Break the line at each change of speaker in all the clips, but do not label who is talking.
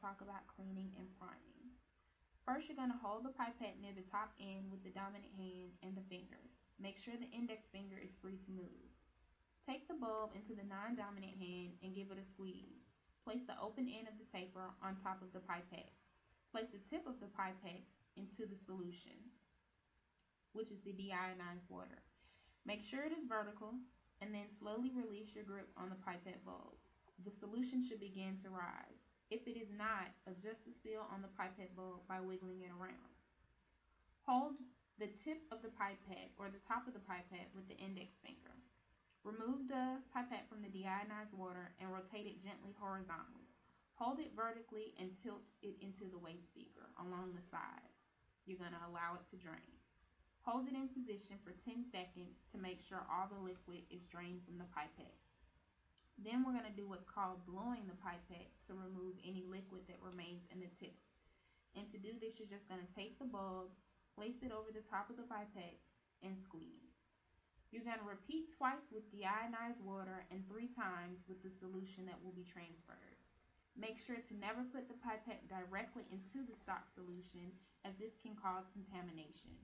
talk about cleaning and priming. First, you're going to hold the pipette near the top end with the dominant hand and the fingers. Make sure the index finger is free to move. Take the bulb into the non-dominant hand and give it a squeeze. Place the open end of the taper on top of the pipette. Place the tip of the pipette into the solution, which is the deionized water. Make sure it is vertical, and then slowly release your grip on the pipette bulb. The solution should begin to rise. If it is not, adjust the seal on the pipette bulb by wiggling it around. Hold the tip of the pipette or the top of the pipette with the index finger. Remove the pipette from the deionized water and rotate it gently horizontally. Hold it vertically and tilt it into the waste beaker along the sides. You're going to allow it to drain. Hold it in position for 10 seconds to make sure all the liquid is drained from the pipette. Then we're going to do what's called blowing the pipette to remove any liquid that remains in the tip. And to do this, you're just going to take the bulb, place it over the top of the pipette, and squeeze. You're going to repeat twice with deionized water and 3 times with the solution that will be transferred. Make sure to never put the pipette directly into the stock solution, as this can cause contamination.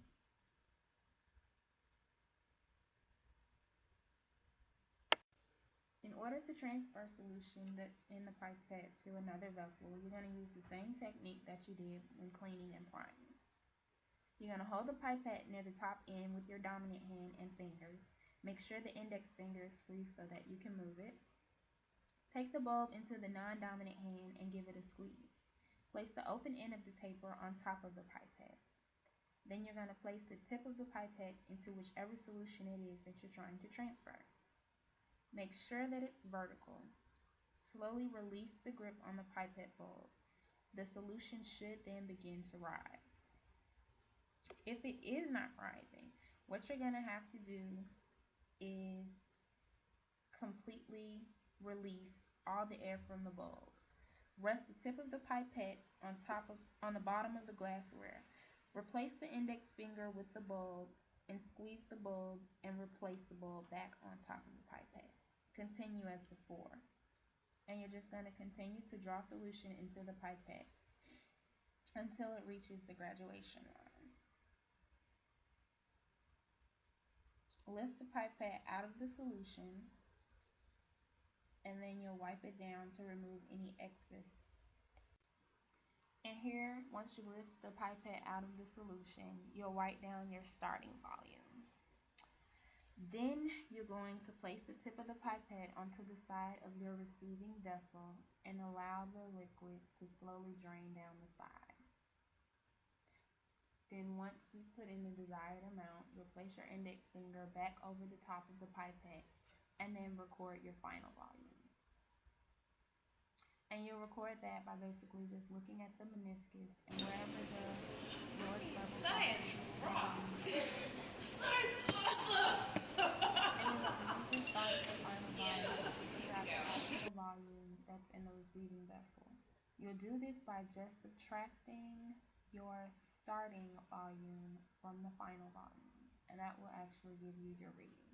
In order to transfer solution that's in the pipette to another vessel, you're going to use the same technique that you did when cleaning and priming. You're going to hold the pipette near the top end with your dominant hand and fingers. Make sure the index finger is free so that you can move it. Take the bulb into the non-dominant hand and give it a squeeze. Place the open end of the taper on top of the pipette. Then you're going to place the tip of the pipette into whichever solution it is that you're trying to transfer. Make sure that it's vertical. Slowly release the grip on the pipette bulb. The solution should then begin to rise. If it is not rising, what you're going to have to do is completely release all the air from the bulb. Rest the tip of the pipette on the bottom of the glassware. Replace the index finger with the bulb and squeeze the bulb and replace the bulb back on top of the pipette. Continue as before. And you're just going to continue to draw solution into the pipette until it reaches the graduation line. Lift the pipette out of the solution, and then you'll wipe it down to remove any excess. And here, once you lift the pipette out of the solution, you'll write down your starting volume. Then you're going to place the tip of the pipette onto the side of your receiving vessel and allow the liquid to slowly drain down the side. Then once you put in the desired amount, you'll place your index finger back over the top of the pipette and then record your final volume. And you'll record that by basically just looking at the meniscus and wherever the lowest level
Science rocks! Science is awesome!
Volume that's in the receiving vessel. You'll do this by just subtracting your starting volume from the final volume, and that will actually give you your reading.